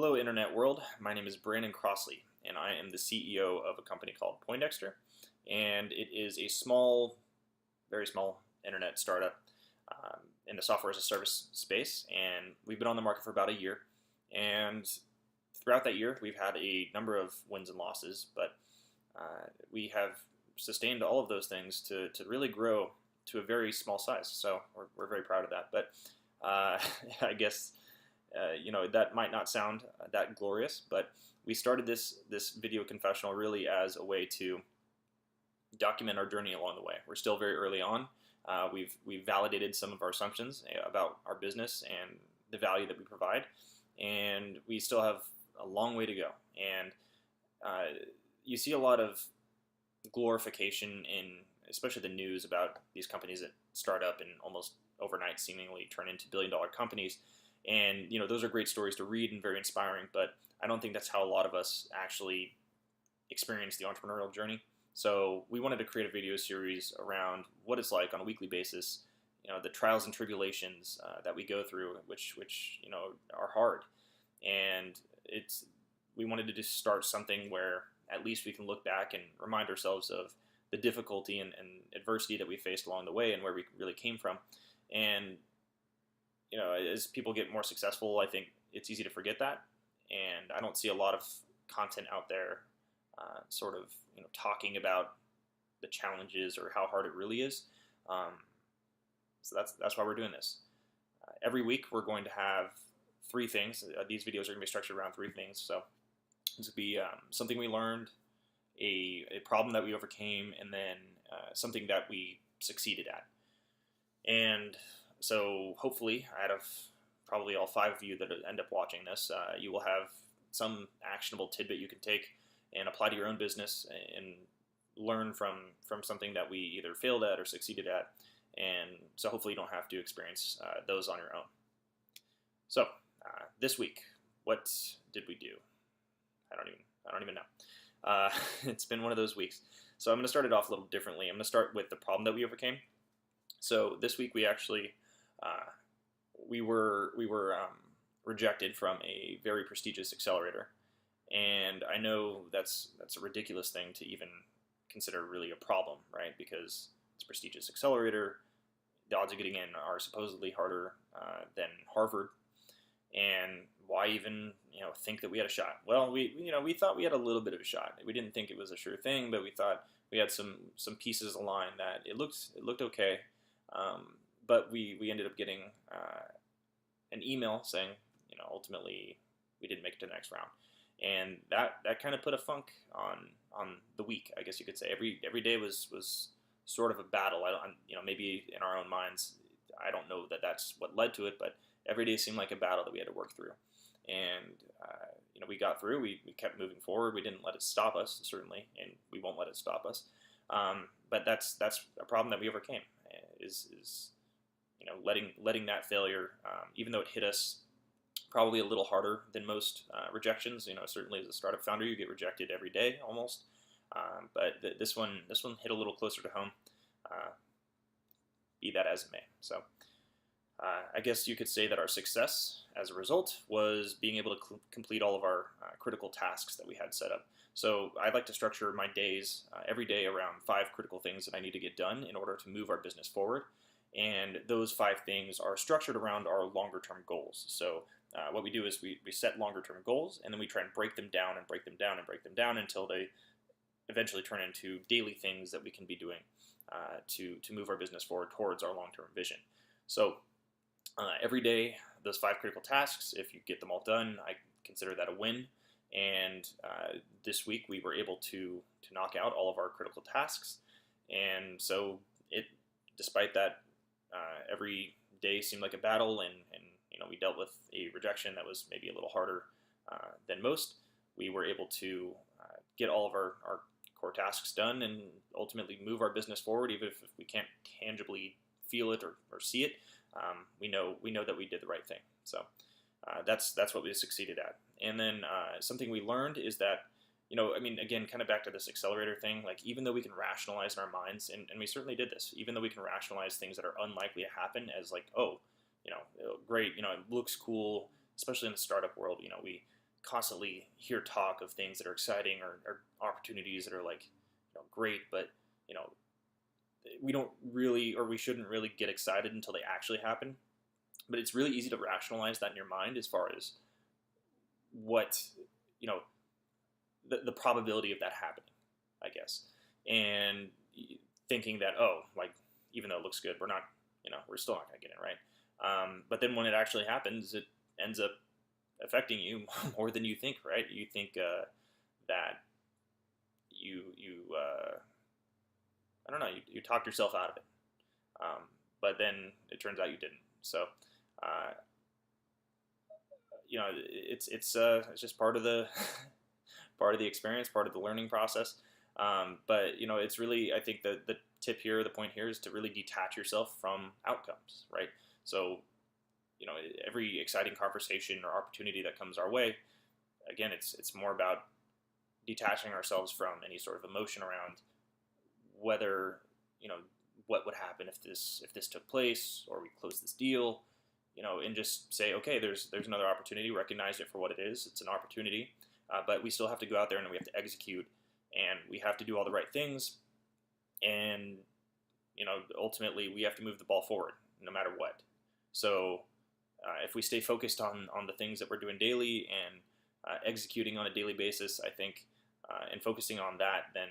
Hello, Internet world. My name is Brandon Crossley, and I am the CEO of a company called Poindexter. And it is a small, very small internet startup in the software as a service space. And we've been on the market for about a year. And throughout that year, we've had a number of wins and losses, but we have sustained all of those things to really grow to a very small size. So we're very proud of that. But I guess that might not sound that glorious, but we started this video confessional really as a way to document our journey along the way. We're still very early on. We've validated some of our assumptions about our business and the value that we provide, and we still have a long way to go. And you see a lot of glorification in, especially the news, about these companies that start up and almost overnight seemingly turn into billion-dollar companies. And those are great stories to read and very inspiring, but I don't think that's how a lot of us actually experience the entrepreneurial journey. So we wanted to create a video series around what it's like on a weekly basis, the trials and tribulations that we go through, which are hard. And we wanted to just start something where at least we can look back and remind ourselves of the difficulty and adversity that we faced along the way and where we really came from. And as people get more successful, I think it's easy to forget that. And I don't see a lot of content out there talking about the challenges or how hard it really is. So that's why we're doing this. Every week we're going to have three things. These videos are going to be structured around three things. So this would be something we learned, a problem that we overcame, and then something that we succeeded at. And so hopefully, out of probably all five of you that end up watching this, you will have some actionable tidbit you can take and apply to your own business and learn from something that we either failed at or succeeded at. And so hopefully you don't have to experience those on your own. So this week, what did we do? I don't even know. It's been one of those weeks. So I'm going to start it off a little differently. I'm going to start with the problem that we overcame. So this week we actually we were rejected from a very prestigious accelerator, and I know that's a ridiculous thing to even consider really a problem, right? Because it's a prestigious accelerator, the odds of getting in are supposedly harder than Harvard, and why even think that we had a shot? Well, we thought we had a little bit of a shot. We didn't think it was a sure thing, but we thought we had some pieces aligned that it looked okay. But we ended up getting an email saying, ultimately we didn't make it to the next round, and that kind of put a funk on the week, I guess you could say. Every day was sort of a battle. Maybe in our own minds, I don't know that that's what led to it, but every day seemed like a battle that we had to work through. And we got through. We kept moving forward. We didn't let it stop us, certainly, and we won't let it stop us. But that's a problem that we overcame. Is letting that failure, even though it hit us probably a little harder than most rejections. Certainly as a startup founder, you get rejected every day almost. But this one hit a little closer to home. Be that as it may. So I guess you could say that our success as a result was being able to complete all of our critical tasks that we had set up. So I'd like to structure my days every day around 5 critical things that I need to get done in order to move our business forward. And those 5 things are structured around our longer-term goals. So what we do is we set longer-term goals, and then we try and break them down and break them down and break them down until they eventually turn into daily things that we can be doing to move our business forward towards our long-term vision. So every day, those 5 critical tasks, if you get them all done, I consider that a win. And this week we were able to knock out all of our critical tasks. And so despite that, every day seemed like a battle, and we dealt with a rejection that was maybe a little harder than most. We were able to get all of our core tasks done and ultimately move our business forward, even if we can't tangibly feel it or see it. We know that we did the right thing. So that's what we succeeded at. And then something we learned is that, again, kind of back to this accelerator thing, like even though we can rationalize in our minds, and we certainly did this, even though we can rationalize things that are unlikely to happen as like, great, it looks cool, especially in the startup world, constantly hear talk of things that are exciting or opportunities that are like, great, but we don't really, or we shouldn't really get excited until they actually happen. But it's really easy to rationalize that in your mind as far as what, the probability of that happening, I guess. And thinking that, oh, like, even though it looks good, we're still not going to get it right. But then when it actually happens, it ends up affecting you more than you think, right? You think that I don't know, you talked yourself out of it. But then it turns out you didn't. So, it's just part of the part of the experience, part of the learning process. But it's really, I think the tip here, the point here is to really detach yourself from outcomes, right? So, every exciting conversation or opportunity that comes our way, again, it's more about detaching ourselves from any sort of emotion around whether, what would happen if this took place, or we close this deal, and just say, okay, there's another opportunity, recognize it for what it is. It's an opportunity, but we still have to go out there and we have to execute, and we have to do all the right things, and ultimately we have to move the ball forward no matter what. So if we stay focused on the things that we're doing daily and executing on a daily basis, I think, and focusing on that, then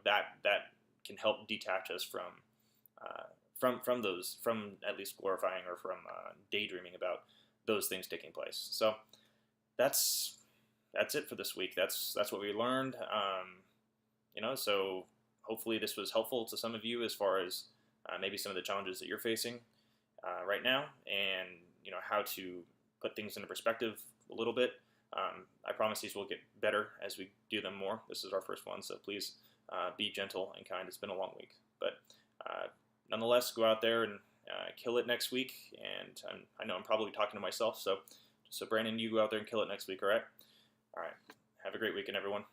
that can help detach us from at least glorifying or from daydreaming about those things taking place. So that's it for this week. That's what we learned. So hopefully this was helpful to some of you as far as maybe some of the challenges that you're facing right now, and how to put things into perspective a little bit. I promise these will get better as we do them more. This is our first one, so please be gentle and kind. It's been a long week, but nonetheless, go out there and kill it next week. And I know I'm probably talking to myself, so Brandon, you go out there and kill it next week, all right? All right. Have a great weekend, everyone.